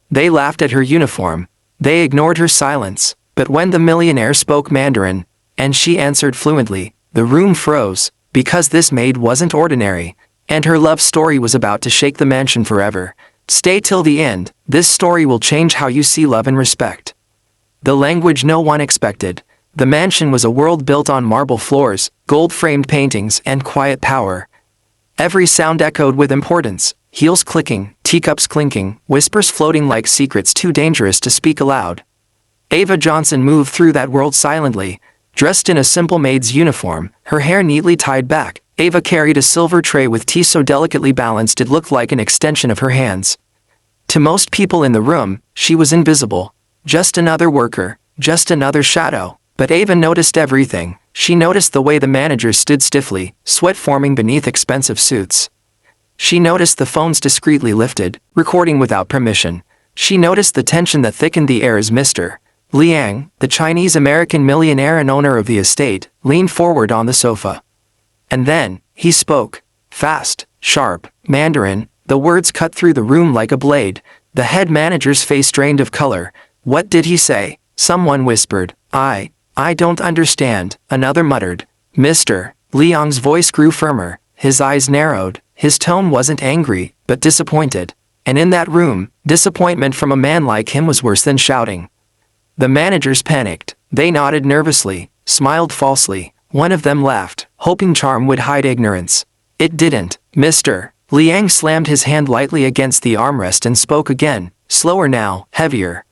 They laughed at her uniform. They ignored her silence. But when the millionaire spoke Mandarin, and she answered fluently, the room froze, because this maid wasn't ordinary, and her love story was about to shake the mansion forever. Stay till the end, this story will change how you see love and respect. The language no one expected. The mansion was a world built on marble floors, gold-framed paintings, and quiet power. Every sound echoed with importance, heels clicking, teacups clinking, whispers floating like secrets too dangerous to speak aloud. Ava Johnson moved through that world silently, dressed in a simple maid's uniform, her hair neatly tied back. Ava carried a silver tray with tea so delicately balanced it looked like an extension of her hands. To most people in the room, she was invisible. Just another worker, just another shadow. But Ava noticed everything. She noticed the way the manager stood stiffly, sweat forming beneath expensive suits. She noticed the phones discreetly lifted, recording without permission. She noticed the tension that thickened the air as Mr. Liang, the Chinese-American millionaire and owner of the estate, leaned forward on the sofa. And then, he spoke. Fast, sharp, Mandarin, the words cut through the room like a blade. The head manager's face drained of color. What did he say? Someone whispered. I don't understand, another muttered. Mr. Liang's voice grew firmer, his eyes narrowed. His tone wasn't angry, but disappointed. And in that room, disappointment from a man like him was worse than shouting. The managers panicked. They nodded nervously, smiled falsely. One of them laughed, hoping charm would hide ignorance. It didn't. Mr. Liang slammed his hand lightly against the armrest and spoke again, slower now, heavier.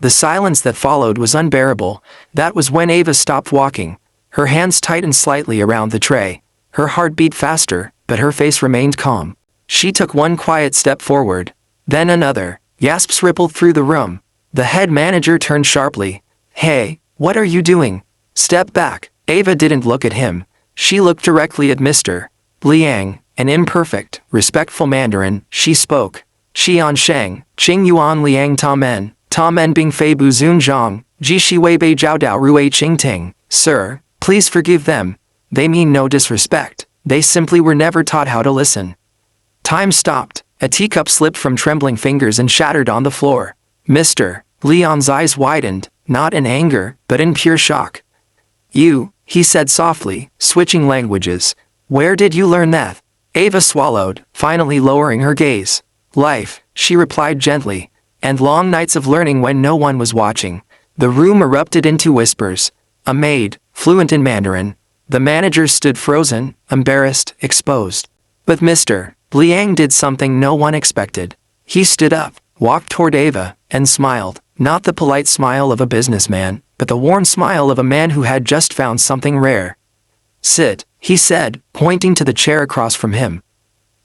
The silence that followed was unbearable. That was when Ava stopped walking. Her hands tightened slightly around the tray. Her heart beat faster, but her face remained calm. She took one quiet step forward. Then another. Gasps rippled through the room. The head manager turned sharply. Hey, what are you doing? Step back. Ava didn't look at him. She looked directly at Mr. Liang, an imperfect, respectful Mandarin. She spoke. Xian Sheng, Qing Yuan Liang Ta Men. Ta Men Bing Fei Bu Zun Zhang, Ji Shi Wei Bei Jiao Dao Rui Qing Ting. Sir, please forgive them. They mean no disrespect. They simply were never taught how to listen. Time stopped. A teacup slipped from trembling fingers and shattered on the floor. Mr. Leon's eyes widened, not in anger, but in pure shock. You, he said softly, switching languages. Where did you learn that? Ava swallowed, finally lowering her gaze. Life, she replied gently. And long nights of learning when no one was watching. The room erupted into whispers. A maid, fluent in Mandarin. The manager stood frozen, embarrassed, exposed. But Mr. Liang did something no one expected. He stood up, walked toward Ava, and smiled. Not the polite smile of a businessman, but the worn smile of a man who had just found something rare. Sit, he said, pointing to the chair across from him.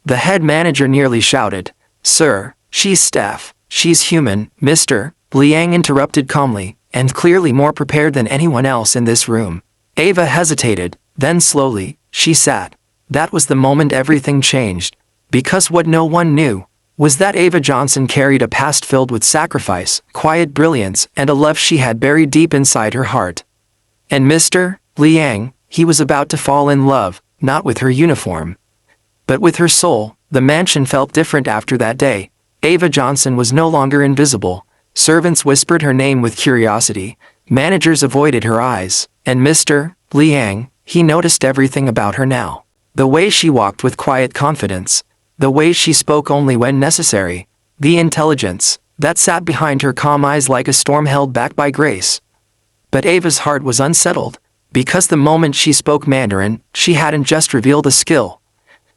The head manager nearly shouted. Sir, she's staff. She's human, Mr. Liang interrupted calmly, and clearly more prepared than anyone else in this room. Ava hesitated, then slowly, she sat. That was the moment everything changed. Because what no one knew was that Ava Johnson carried a past filled with sacrifice, quiet brilliance, and a love she had buried deep inside her heart. And Mr. Liang, he was about to fall in love, not with her uniform, but with her soul. The mansion felt different after that day. Ava Johnson was no longer invisible. Servants whispered her name with curiosity. Managers avoided her eyes. And Mr. Liang, he noticed everything about her now. The way she walked with quiet confidence. The way she spoke only when necessary. The intelligence that sat behind her calm eyes like a storm held back by grace. But Ava's heart was unsettled. Because the moment she spoke Mandarin, she hadn't just revealed a skill.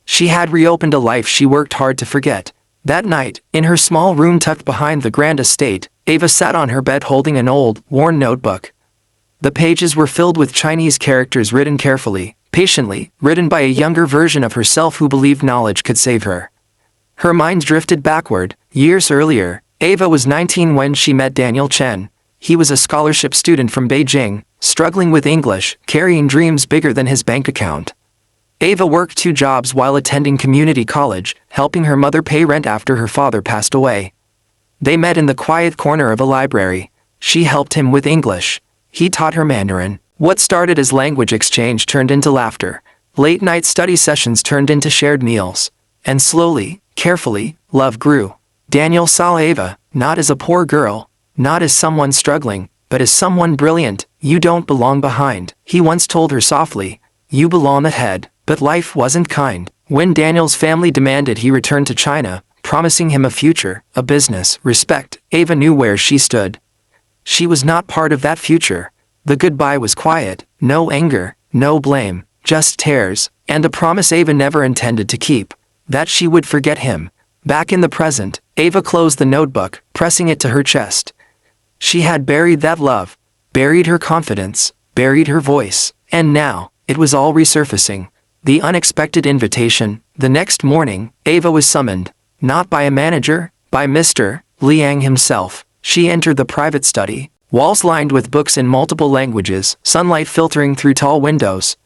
She had reopened a life she worked hard to forget. That night, in her small room tucked behind the grand estate, Ava sat on her bed holding an old, worn notebook. The pages were filled with Chinese characters written carefully, patiently, written by a younger version of herself who believed knowledge could save her. Her mind drifted backward. Years earlier, Ava was 19 when she met Daniel Chen. He was a scholarship student from Beijing, struggling with English, carrying dreams bigger than his bank account. Ava worked 2 jobs while attending community college, helping her mother pay rent after her father passed away. They met in the quiet corner of a library. She helped him with English. He taught her Mandarin. What started as language exchange turned into laughter. Late-night study sessions turned into shared meals. And slowly, carefully, love grew. Daniel saw Ava, not as a poor girl, not as someone struggling, but as someone brilliant. You don't belong behind, he once told her softly. You belong ahead. But life wasn't kind. When Daniel's family demanded he return to China, promising him a future, a business, respect, Ava knew where she stood. She was not part of that future. The goodbye was quiet, no anger, no blame, just tears, and a promise Ava never intended to keep, that she would forget him. Back in the present, Ava closed the notebook, pressing it to her chest. She had buried that love, buried her confidence, buried her voice, and now, it was all resurfacing. The unexpected invitation. The next morning, Ava was summoned, not by a manager, by Mr. Liang himself. She entered the private study, walls lined with books in multiple languages, sunlight filtering through tall windows.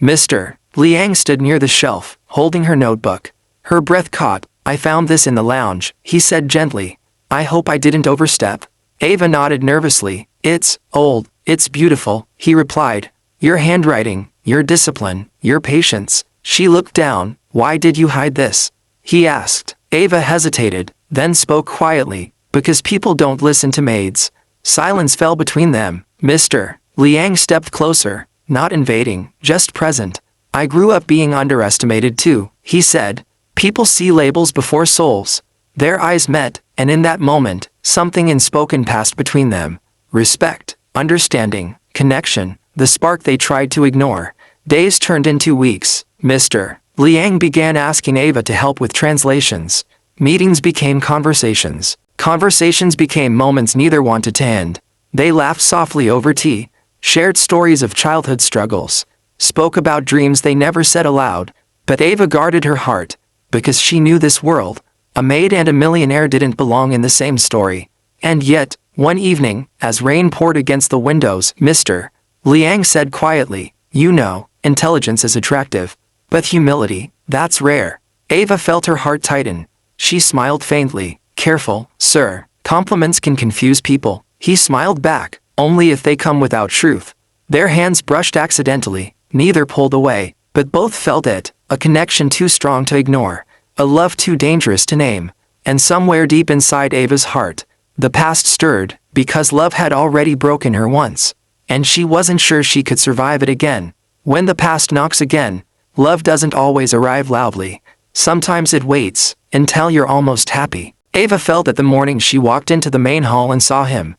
Mr. Liang stood near the shelf, holding her notebook. Her breath caught. I found this in the lounge, he said gently. I hope I didn't overstep. Ava nodded nervously. It's old, it's beautiful, he replied. Your handwriting, your discipline, your patience. She looked down. Why did you hide this? He asked. Ava hesitated, then spoke quietly. Because people don't listen to maids. Silence fell between them. Mr. Liang stepped closer, not invading, just present. I grew up being underestimated too, he said. People see labels before souls. Their eyes met, and in that moment, something unspoken passed between them. Respect, understanding, connection, the spark they tried to ignore. Days turned into weeks. Mr. Liang began asking Ava to help with translations. Meetings became conversations. Conversations became moments neither wanted to end. They laughed softly over tea, shared stories of childhood struggles, spoke about dreams they never said aloud. But Ava guarded her heart, because she knew this world, a maid and a millionaire, didn't belong in the same story. And yet, one evening, as rain poured against the windows, Mr. Liang said quietly, you know, intelligence is attractive, but humility, that's rare. Ava felt her heart tighten. She smiled faintly. Careful, sir, compliments can confuse people. He smiled back, only if they come without truth. Their hands brushed accidentally, neither pulled away, but both felt it, a connection too strong to ignore, a love too dangerous to name. And somewhere deep inside Ava's heart, the past stirred, because love had already broken her once. And she wasn't sure she could survive it again. When the past knocks again, love doesn't always arrive loudly. Sometimes it waits, until you're almost happy. Ava felt that the morning she walked into the main hall and saw him.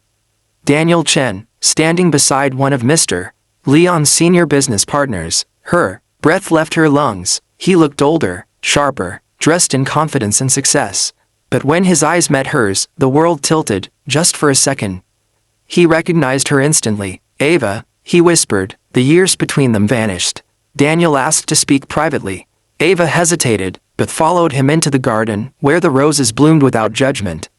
Daniel Chen, standing beside one of Mr. Leon's senior business partners. Her breath left her lungs. He looked older, sharper, dressed in confidence and success. But when his eyes met hers, the world tilted, just for a second. He recognized her instantly. Ava, he whispered. The years between them vanished. Daniel asked to speak privately. Ava hesitated, but followed him into the garden, where the roses bloomed without judgment.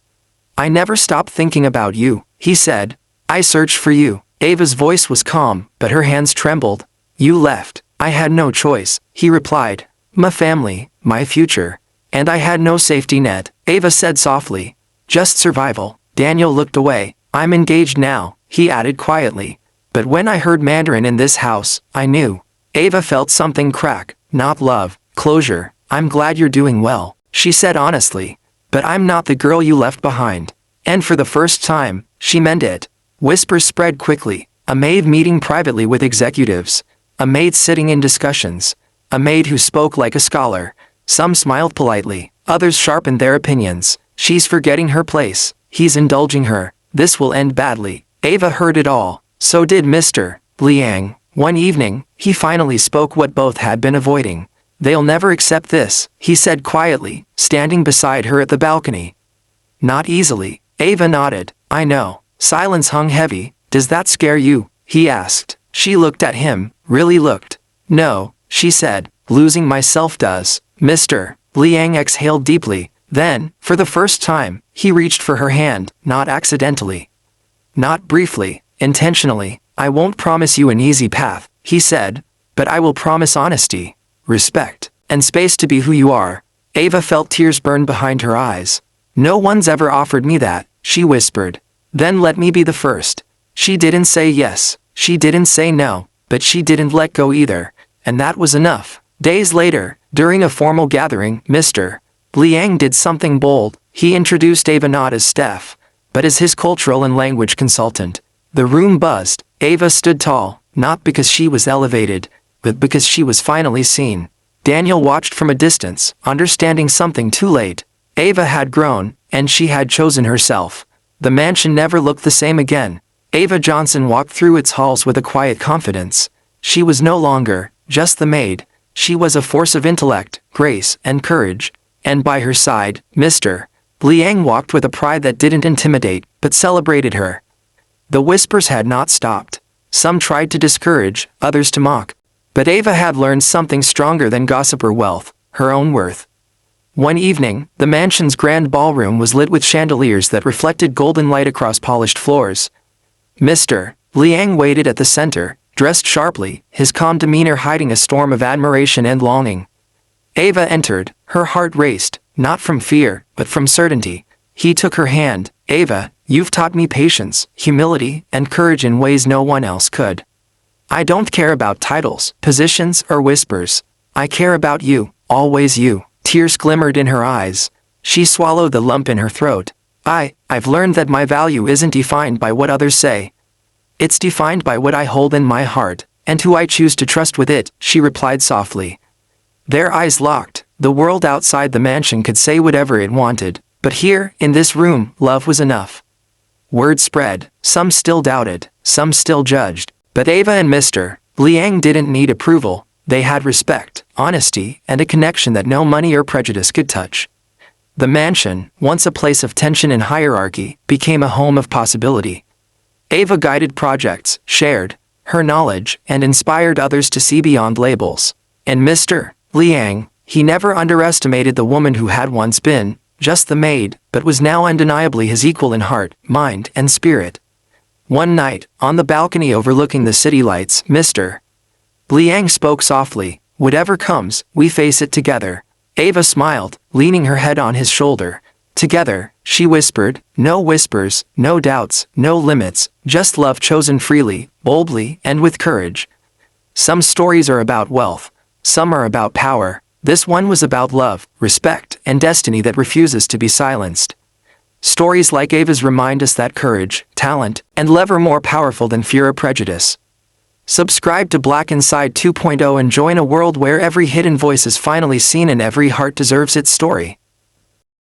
I never stopped thinking about you, he said. I searched for you. Ava's voice was calm, but her hands trembled. You left. I had no choice, he replied. My family, my future. And I had no safety net, Ava said softly. Just survival. Daniel looked away. I'm engaged now, he added quietly. But when I heard Mandarin in this house, I knew. Ava felt something crack, not love, closure. I'm glad you're doing well, she said honestly. But I'm not the girl you left behind. And for the first time, she meant it. Whispers spread quickly. A maid meeting privately with executives. A maid sitting in discussions. A maid who spoke like a scholar. Some smiled politely, others sharpened their opinions. She's forgetting her place. He's indulging her. This will end badly. Ava heard it all. So did Mr. Liang. One evening, he finally spoke what both had been avoiding. They'll never accept this, he said quietly, standing beside her at the balcony. Not easily. Ava nodded. I know. Silence hung heavy. Does that scare you? He asked. She looked at him, really looked. No, she said. Losing myself does. Mr. Liang exhaled deeply. Then, for the first time, he reached for her hand, not accidentally. Not briefly. Intentionally. I won't promise you an easy path, he said, but I will promise honesty, respect, and space to be who you are. Ava felt tears burn behind her eyes. No one's ever offered me that, she whispered. Then let me be the first. She didn't say yes, she didn't say no, but she didn't let go either, and that was enough. Days later, during a formal gathering, Mr. Liang did something bold. He introduced Ava not as Steph, but as his cultural and language consultant. The room buzzed. Ava stood tall, not because she was elevated, but because she was finally seen. Daniel watched from a distance, understanding something too late. Ava had grown, and she had chosen herself. The mansion never looked the same again. Ava Johnson walked through its halls with a quiet confidence. She was no longer just the maid. She was a force of intellect, grace, and courage. And by her side, Mr. Liang walked with a pride that didn't intimidate, but celebrated her. The whispers had not stopped. Some tried to discourage, others to mock. But Ava had learned something stronger than gossip or wealth, her own worth. One evening, the mansion's grand ballroom was lit with chandeliers that reflected golden light across polished floors. Mr. Liang waited at the center, dressed sharply, his calm demeanor hiding a storm of admiration and longing. Ava entered, her heart raced, not from fear, but from certainty. He took her hand. Ava, you've taught me patience, humility, and courage in ways no one else could. I don't care about titles, positions, or whispers. I care about you, always you. Tears glimmered in her eyes. She swallowed the lump in her throat. I've learned that my value isn't defined by what others say. It's defined by what I hold in my heart, and who I choose to trust with it, she replied softly. Their eyes locked. The world outside the mansion could say whatever it wanted, but here, in this room, love was enough. Word spread. Some still doubted, some still judged, but Ava and Mr. Liang didn't need approval. They had respect, honesty, and a connection that no money or prejudice could touch. The mansion, once a place of tension and hierarchy, became a home of possibility. Ava guided projects, shared her knowledge, and inspired others to see beyond labels. And Mr. Liang, he never underestimated the woman who had once been just the maid, but was now undeniably his equal in heart, mind, and spirit. One night, on the balcony overlooking the city lights, Mr. Liang spoke softly. Whatever comes, we face it together. Ava smiled, leaning her head on his shoulder. Together, she whispered, no whispers, no doubts, no limits, just love chosen freely, boldly, and with courage. Some stories are about wealth. Some are about power. This one was about love, respect, and destiny that refuses to be silenced. Stories like Ava's remind us that courage, talent, and love are more powerful than fear or prejudice. Subscribe to Black Inside 2.0 and join a world where every hidden voice is finally seen and every heart deserves its story.